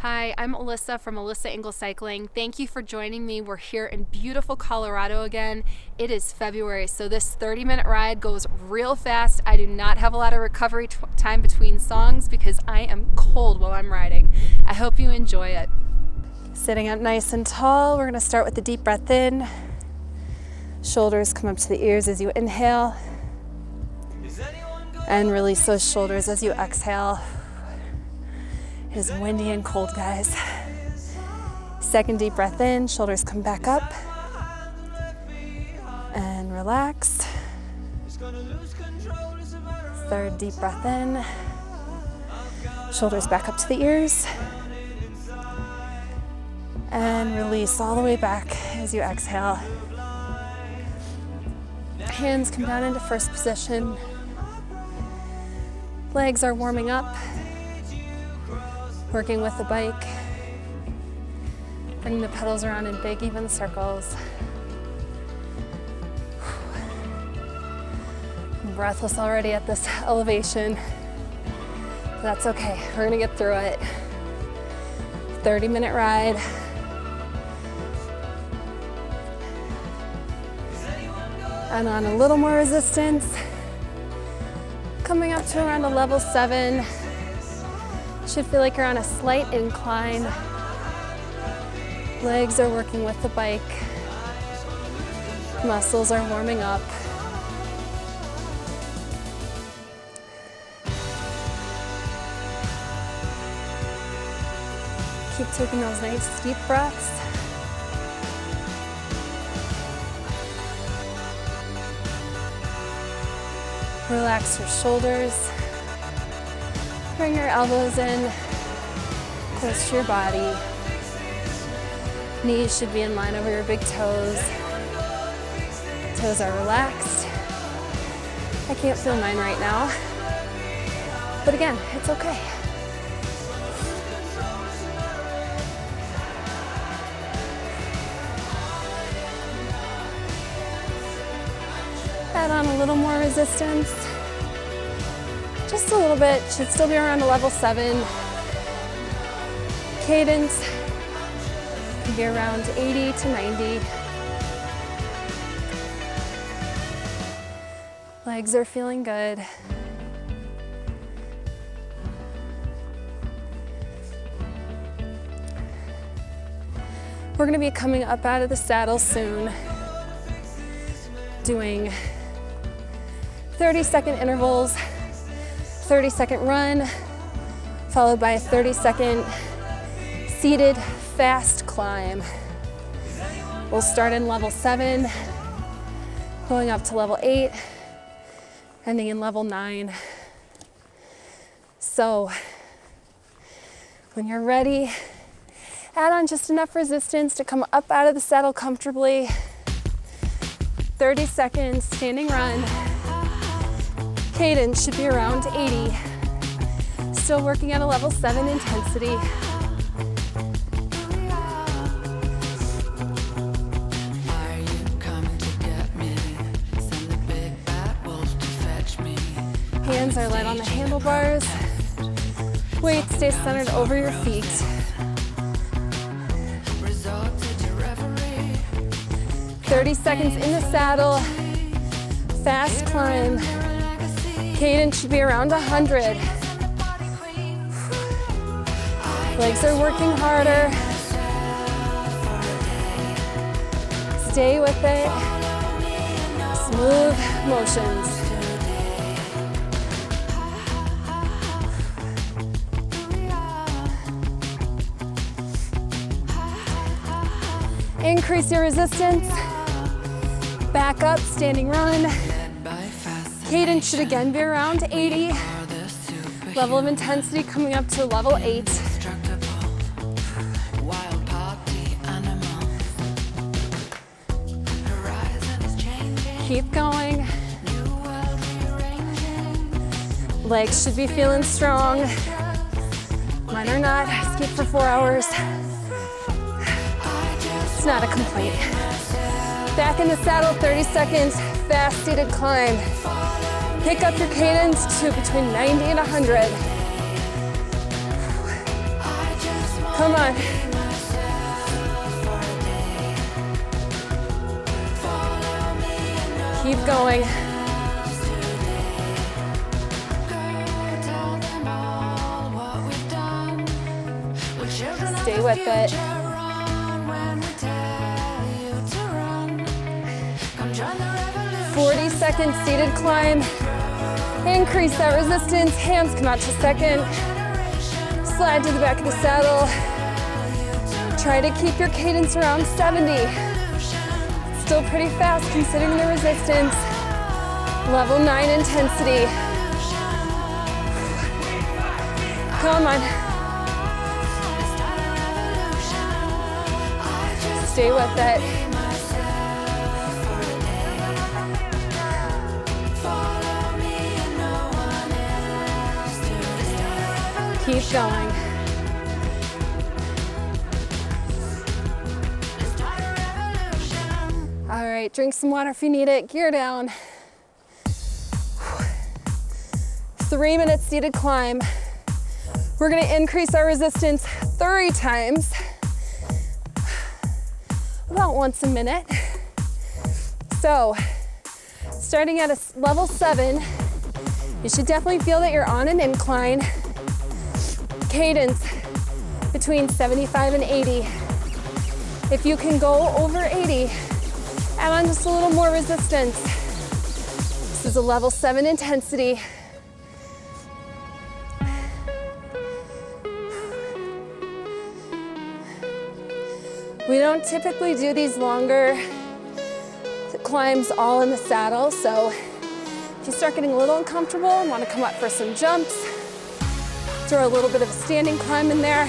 Hi, I'm Alyssa from Alyssa Engle Cycling. Thank you for joining me. We're here in beautiful Colorado again. It is February, so this 30-minute ride goes real fast. I do not have a lot of recovery time between songs because I am cold while I'm riding. I hope you enjoy it. Sitting up nice and tall, we're going to start with a deep breath in. Shoulders come up to the ears as you inhale. And release those shoulders as you exhale. It is windy and cold, guys. Second deep breath in, shoulders come back up. And relax. Third deep breath in. Shoulders back up to the ears. And release all the way back as you exhale. Hands come down into first position. Legs are warming up. Working with the bike. Bring the pedals around in big, even circles. I'm breathless already at this elevation. But that's okay, we're gonna get through it. 30-minute ride. And on a little more resistance, coming up to around a level 7. Should feel like you're on a slight incline. Legs are working with the bike. Muscles are warming up. Keep taking those nice deep breaths. Relax your shoulders. Bring your elbows in, close to your body. Knees should be in line over your big toes. Toes are relaxed. I can't feel mine right now. But again, it's okay. Add on a little more resistance. Just a little bit, should still be around a level 7. Cadence can be around 80 to 90. Legs are feeling good. We're gonna be coming up out of the saddle soon, doing 30-second intervals. 30-second run, followed by a 30-second seated fast climb. We'll start in level 7, going up to level 8, ending in level 9. So, when you're ready, add on just enough resistance to come up out of the saddle comfortably. 30 seconds, standing run. Cadence should be around 80. Still working at a level 7 intensity. Hands are light on the handlebars. Weight stays centered over your feet. "30 seconds in the saddle. Fast climb. Cadence should be around 100. Legs are working harder. Stay with it. Smooth motions. Increase your resistance. Back up, standing run. Cadence should again be around 80. Level of intensity coming up to level 8. Keep going. Legs should be feeling strong. Mine are not. I skipped for 4 hours. It's not a complaint. Back in the saddle, 30 seconds, fast seated climb. Pick up your cadence to between 90 and 100. Come on. Keep going. Stay with it. 40 seconds seated climb. Increase that resistance. Hands come out to second. Slide to the back of the saddle. Try to keep your cadence around 70. Still pretty fast considering the resistance. Level 9 intensity. Come on. Stay with it. Keep going. All right, drink some water if you need it. Gear down. 3 minutes seated climb. We're gonna increase our resistance 30 times, about once a minute. So, starting at a level 7, you should definitely feel that you're on an incline. Cadence between 75 and 80. If you can go over 80, add on just a little more resistance. This is a level 7 intensity. We don't typically do these longer climbs all in the saddle, so if you start getting a little uncomfortable and want to come up for some jumps, throw a little bit of a standing climb in there,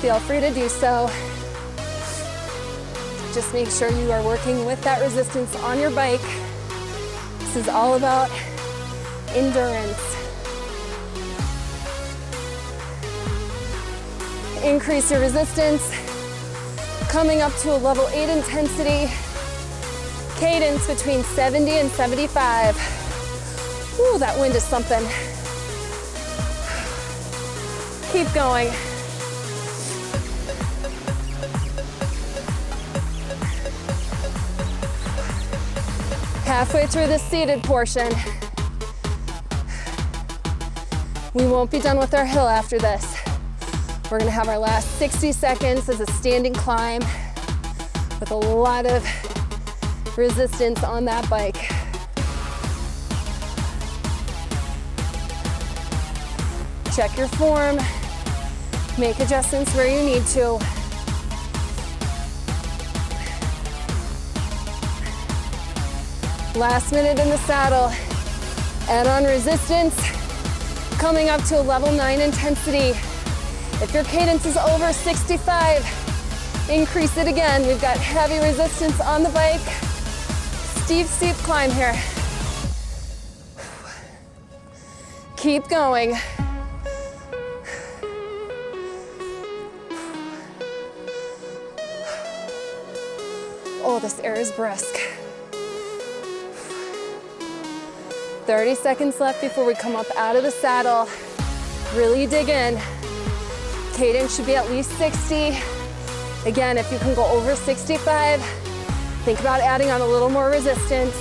feel free to do so. Just make sure you are working with that resistance on your bike. This is all about endurance. Increase your resistance, coming up to a level 8 intensity, cadence between 70 and 75. Ooh, that wind is something. Keep going. Halfway through the seated portion. We won't be done with our hill after this. We're gonna have our last 60 seconds as a standing climb with a lot of resistance on that bike. Check your form, make adjustments where you need to. Last minute in the saddle, add on resistance, coming up to a level 9 intensity. If your cadence is over 65, increase it again. We've got heavy resistance on the bike. Steep climb here. Keep going. Oh, this air is brisk. 30 seconds left before we come up out of the saddle. Really dig in. Cadence should be at least 60. Again, if you can go over 65, think about adding on a little more resistance.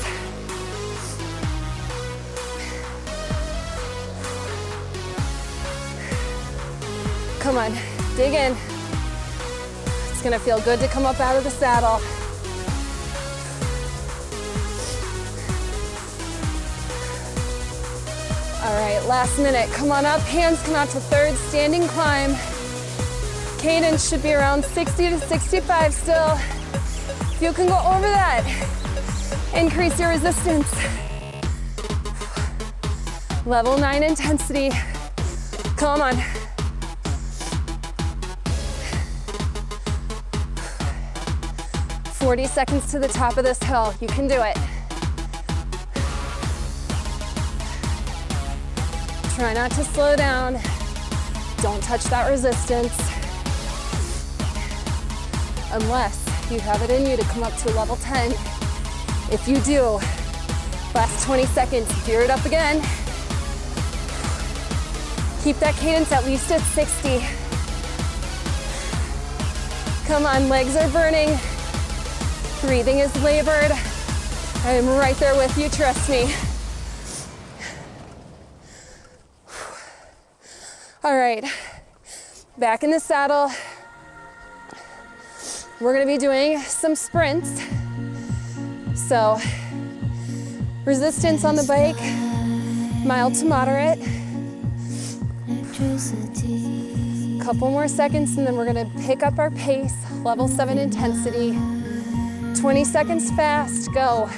Come on, dig in. It's gonna feel good to come up out of the saddle. All right, last minute. Come on up, hands come out to third, standing climb. Cadence should be around 60 to 65 still. If you can go over that, increase your resistance. Level 9 intensity. Come on. "40 seconds to the top of this hill. You can do it. Try not to slow down. Don't touch that resistance. Unless you have it in you to come up to level 10. If you do, last 20 seconds, gear it up again. Keep that cadence at least at 60. Come on, legs are burning. Breathing is labored. I am right there with you, trust me. All right, back in the saddle. We're gonna be doing some sprints. So, resistance on the bike, mild to moderate. Couple more seconds and then we're gonna pick up our pace, level 7 intensity. 20 seconds fast, go.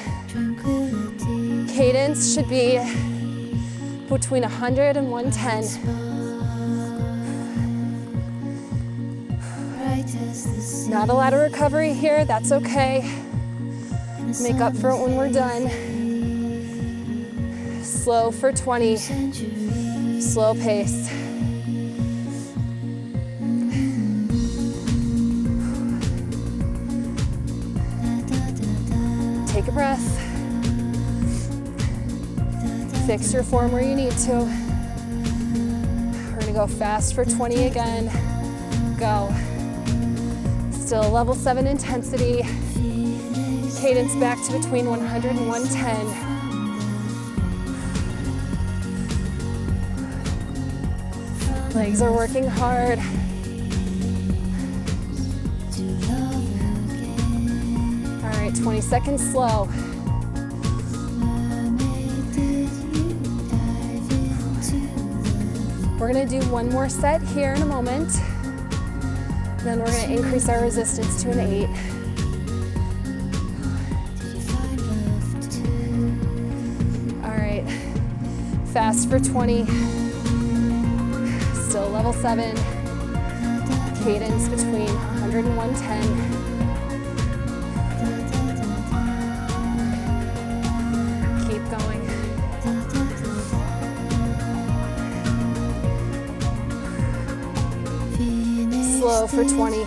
Cadence should be between 100 and 110. Not a lot of recovery here, that's okay. Make up for it when we're done. Slow for 20, slow pace. Take a breath. Fix your form where you need to. We're gonna go fast for 20 again. Go. Still level 7 intensity. Cadence back to between 100 and 110. Legs are working hard. All right, 20 seconds slow. We're gonna do one more set here in a moment. Then we're gonna increase our resistance to an 8. All right, fast for 20. Still level 7. Cadence between 100 and 110. Keep going. Slow for 20.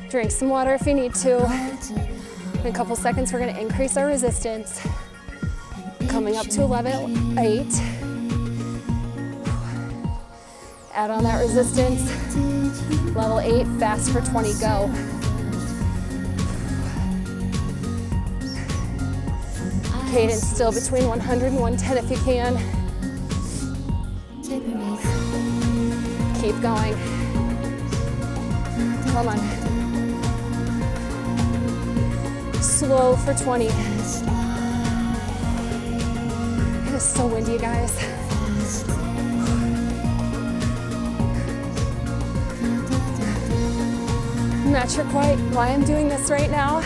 Drink some water if you need to. In a couple seconds, we're gonna increase our resistance. Coming up to level 8. Add on that resistance. Level 8, fast for 20, go. Cadence still between 100 and 110 if you can. Keep going. Come on. Slow for 20. It is so windy, guys. I'm not sure quite why I'm doing this right now.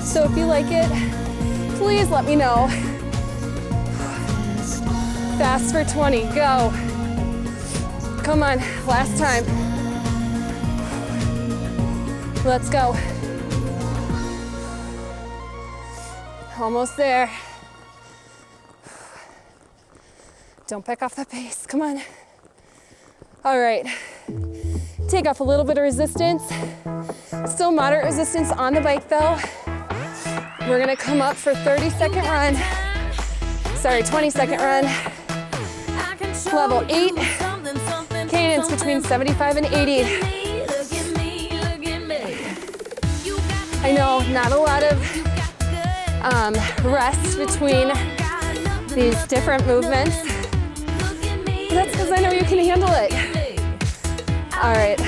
So if you like it, please let me know. Fast for 20, go. Come on, last time. Let's go. Almost there. Don't back off the pace, come on. All right, take off a little bit of resistance. Still moderate resistance on the bike though. We're gonna come up for 30-second run. Sorry, 20-second run. Level 8, cadence between 75 and 80. I know, not a lot of rest between these different movements. But that's because I know you can handle it. All right,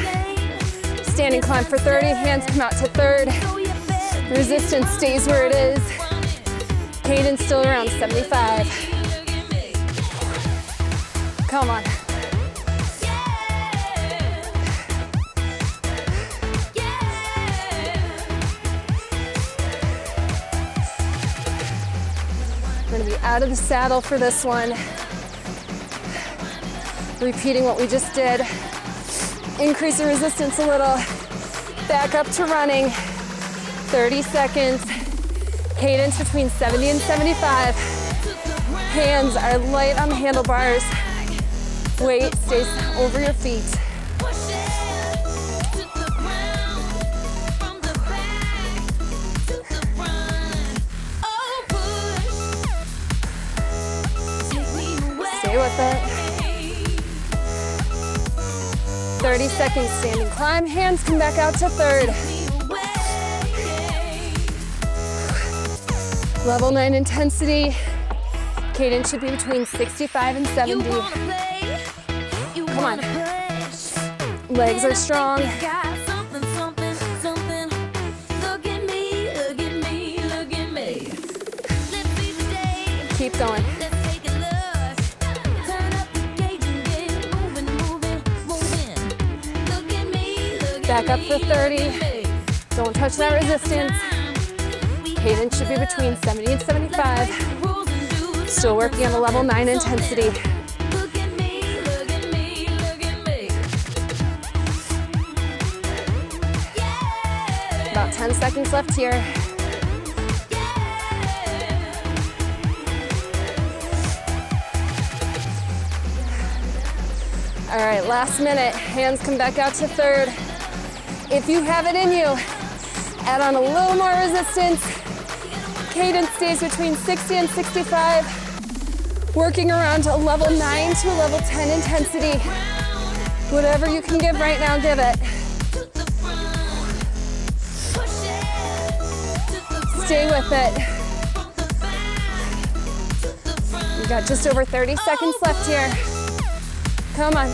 standing climb for 30, hands come out to third. Resistance stays where it is. Cadence still around 75. Come on. We're gonna be out of the saddle for this one. Repeating what we just did. Increase the resistance a little. Back up to running. 30 seconds. Cadence between 70 and 75. Hands are light on the handlebars. Weight stays over your feet. Stay with it. 30 seconds standing climb. Hands come back out to third. Level 9 intensity. Cadence should be between 65 and 70. Come on. Legs are strong. Keep going. Back up for 30. Don't touch that resistance. Cadence should be between 70 and 75. Still working on the level 9 intensity. About 10 seconds left here. All right, last minute. Hands come back out to third. If you have it in you, add on a little more resistance. Cadence stays between 60 and 65. Working around a level 9 to a level 10 intensity. Whatever you can give right now, give it. Stay with it. We got just over 30 seconds left here. Come on.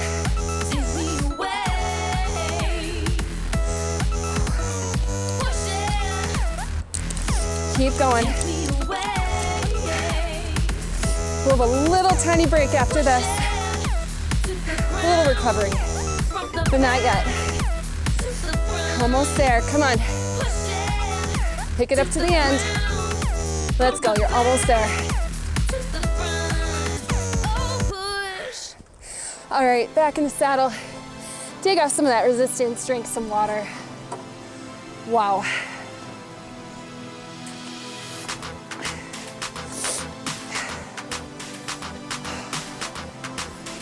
Keep going. We'll have a little tiny break after this. A little recovery, but not yet. Almost there, come on. Pick it up to the end. Let's go, you're almost there. All right, back in the saddle. Take off some of that resistance, drink some water. Wow.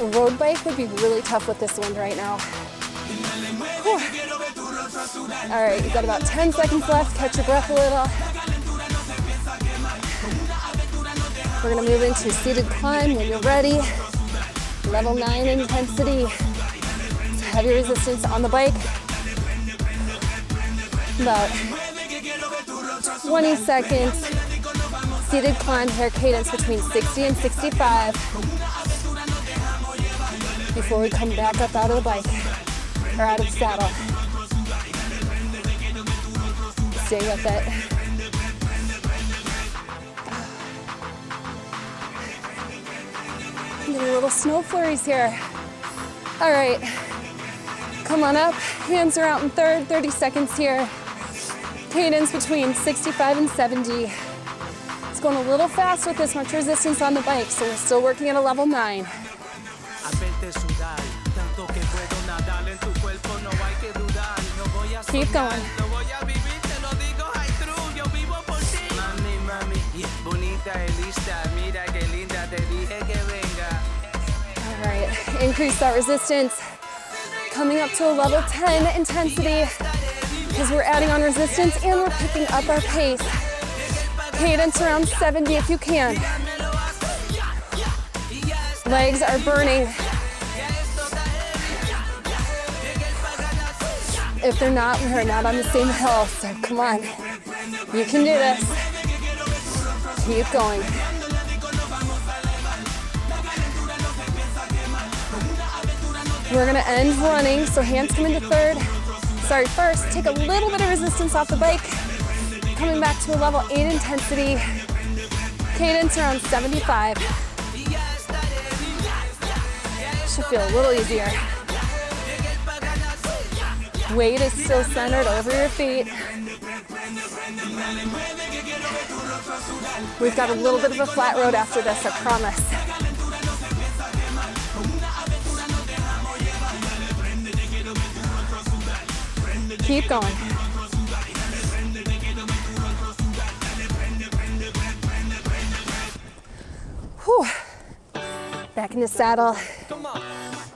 A road bike would be really tough with this wind right now. Whew. All right, you've got about 10 seconds left. Catch your breath a little. We're gonna move into seated climb when you're ready. Level 9 intensity. Heavy resistance on the bike. About 20 seconds. Seated climb here, cadence between 60 and 65. Before we come back up out of the bike, or out of the saddle. Stay with it. Getting little snow flurries here. All right, come on up. Hands are out in third, 30 seconds here. Cadence between 65 and 70. It's going a little fast with this much resistance on the bike, so we're still working at a level 9. Keep going. All right, increase that resistance. Coming up to a level 10 intensity because we're adding on resistance and we're picking up our pace. Cadence around 70 if you can. Legs are burning. If they're not, we're not on the same hill, so come on. You can do this. Keep going. We're gonna end running, so hands come into third. Sorry, first, take a little bit of resistance off the bike. Coming back to a level 8 intensity. Cadence around 75. Should feel a little easier. Weight is still centered over your feet. We've got a little bit of a flat road after this, I promise. Keep going. Whew. Back in the saddle.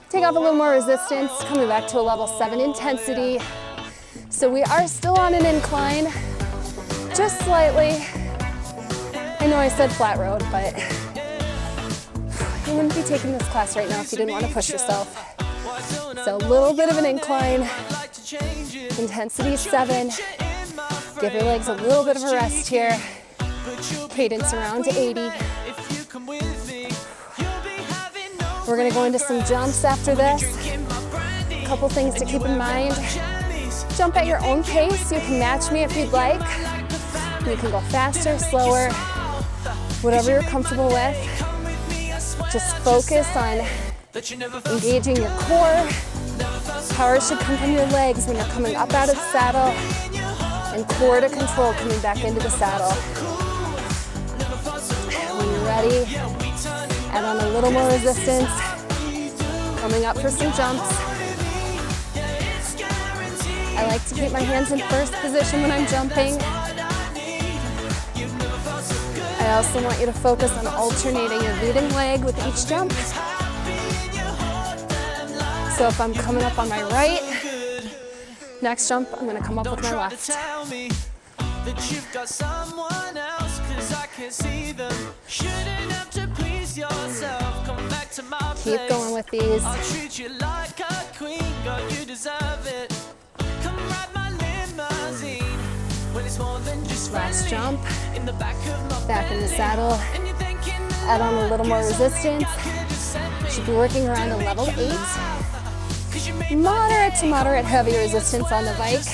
Take off a little more resistance, coming back to a level 7 intensity. So we are still on an incline, just slightly. I know I said flat road, but you wouldn't be taking this class right now if you didn't want to push yourself. So a little bit of an incline, intensity 7. Give your legs a little bit of a rest here. Cadence around 80. We're gonna go into some jumps after this. A couple things to keep in mind. Jump at your own pace. You can match me if you'd like. You can go faster, slower, whatever you're comfortable with. Just focus on engaging your core. Power should come from your legs when you're coming up out of the saddle, and core to control coming back into the saddle. When you're ready, add on a little more resistance. Coming up for some jumps. I like to keep my hands in first position when I'm jumping. I also want you to focus on alternating your leading leg with each jump. So if I'm coming up on my right, next jump, I'm gonna come up with my left. Keep going with these. Last jump, back in the saddle. Add on a little more resistance. Should be working around a level 8. Moderate to moderate heavy resistance on the bike.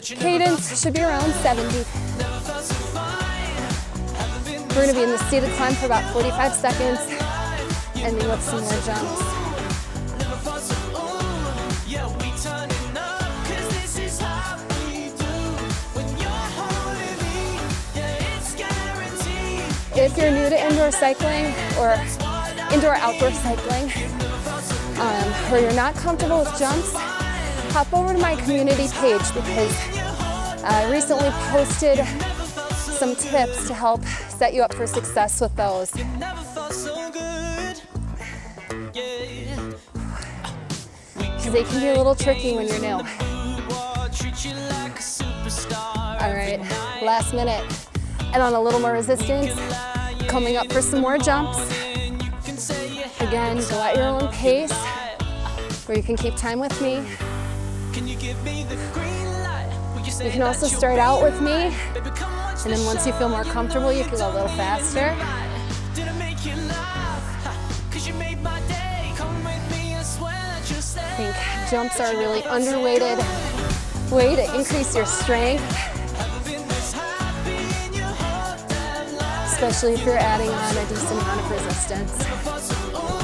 Cadence should be around 70. We're gonna be in the seated climb for about 45 seconds, ending with some more jumps. If you're new to indoor cycling or indoor-outdoor cycling, or you're not comfortable with jumps, hop over to my community page because I recently posted some tips to help set you up for success with those. Because they can be a little tricky when you're new. All right, last minute. And on a little more resistance, coming up for some more jumps. Again, go at your own pace, where you can keep time with me. You can also start out with me, and then once you feel more comfortable, you can go a little faster. I think jumps are a really underrated way to increase your strength, especially if you're adding on a decent amount of resistance. Oh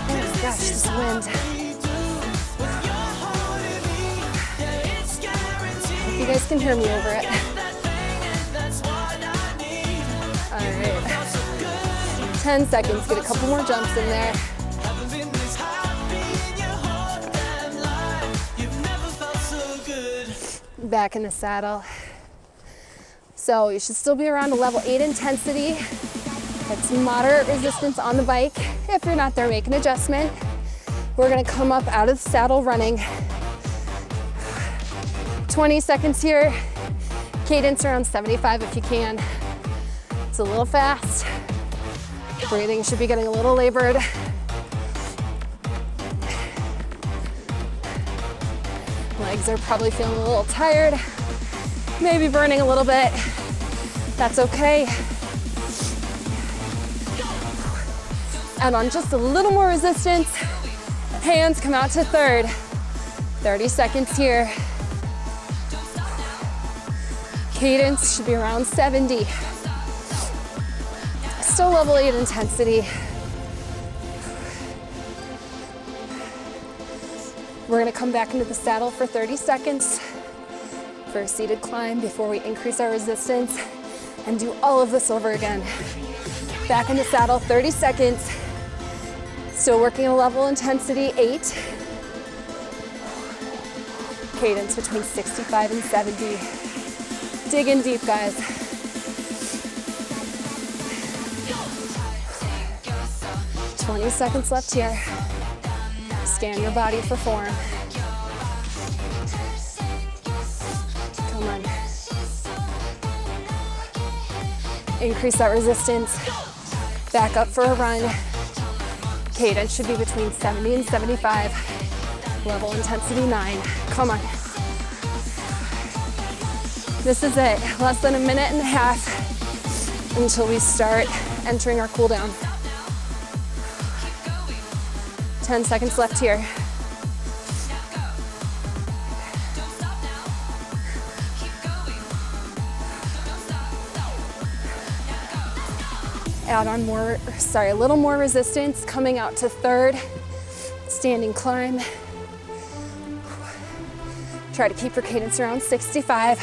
my gosh, this wind. Hope you guys can hear me over it. All right, 10 seconds, get a couple more jumps in there. Back in the saddle. So you should still be around a level 8 intensity. That's moderate resistance on the bike. If you're not there, make an adjustment. We're gonna come up out of the saddle running. 20 seconds here. Cadence around 75 if you can. It's a little fast. Breathing should be getting a little labored. Legs are probably feeling a little tired. Maybe burning a little bit. That's okay. Add on just a little more resistance. Hands come out to third. 30 seconds here. Cadence should be around 70. Still level 8 intensity. We're gonna come back into the saddle for 30 seconds for a seated climb before we increase our resistance and do all of this over again. Back in the saddle, 30 seconds. Still working a level intensity 8. Cadence between 65 and 70. Dig in deep, guys. "20 seconds left here. Scan your body for form. Come on. Increase that resistance. Back up for a run. Cadence should be between 70 and 75. Level intensity 9. Come on. This is it. Less than a minute and a half until we start entering our cool down. 10 seconds left here. Add on more, a little more resistance, coming out to third, standing climb. Try to keep your cadence around 65.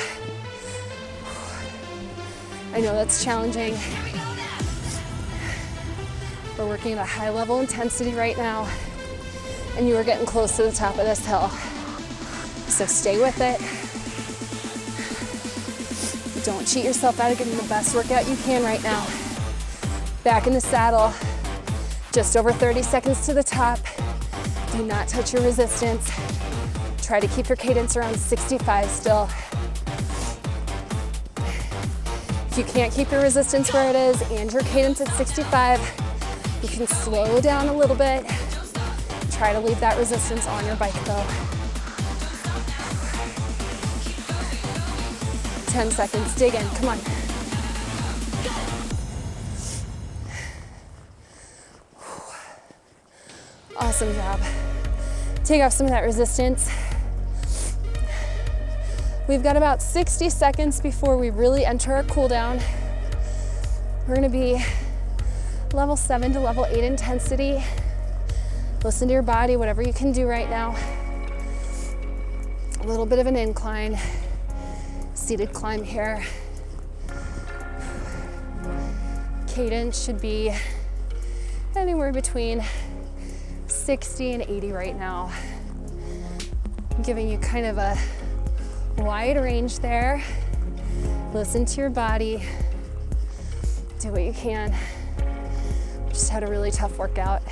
I know that's challenging. We're working at a high level intensity right now, and you are getting close to the top of this hill. So stay with it. Don't cheat yourself out of getting the best workout you can right now. Back in the saddle, just over 30 seconds to the top. Do not touch your resistance. Try to keep your cadence around 65 still. If you can't keep your resistance where it is and your cadence at 65, you can slow down a little bit. Try to leave that resistance on your bike though. 10 seconds, dig in, come on. Awesome job. Take off some of that resistance. We've got about 60 seconds before we really enter our cool down. We're gonna be level 7 to level 8 intensity. Listen to your body, whatever you can do right now. A little bit of an incline, seated climb here. Cadence should be anywhere between 60 and 80 right now. I'm giving you kind of a wide range there. Listen to your body. Do what you can. Just had a really tough workout.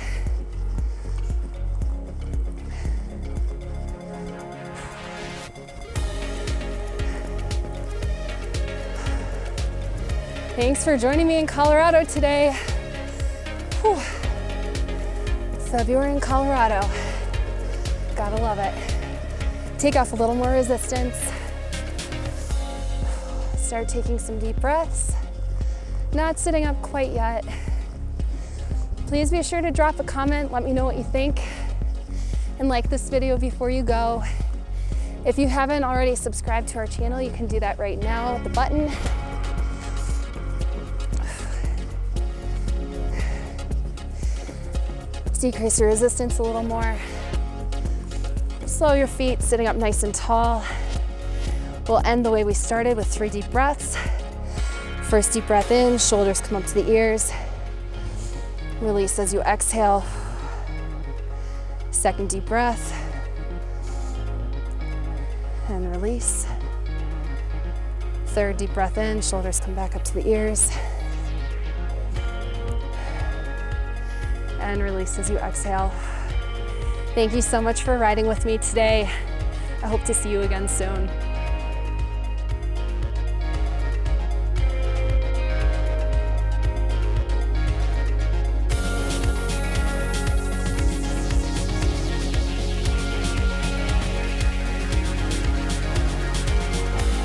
Thanks for joining me in Colorado today. Whew. February in Colorado. Gotta love it. Take off a little more resistance. Start taking some deep breaths. Not sitting up quite yet. Please be sure to drop a comment. Let me know what you think. And like this video before you go. If you haven't already subscribed to our channel, you can do that right now at the button. Decrease your resistance a little more. Slow your feet, sitting up nice and tall. We'll end the way we started with 3 deep breaths. First deep breath in, shoulders come up to the ears. Release as you exhale. Second deep breath. And release. Third deep breath in, shoulders come back up to the ears. And release as you exhale. Thank you so much for riding with me today. I hope to see you again soon.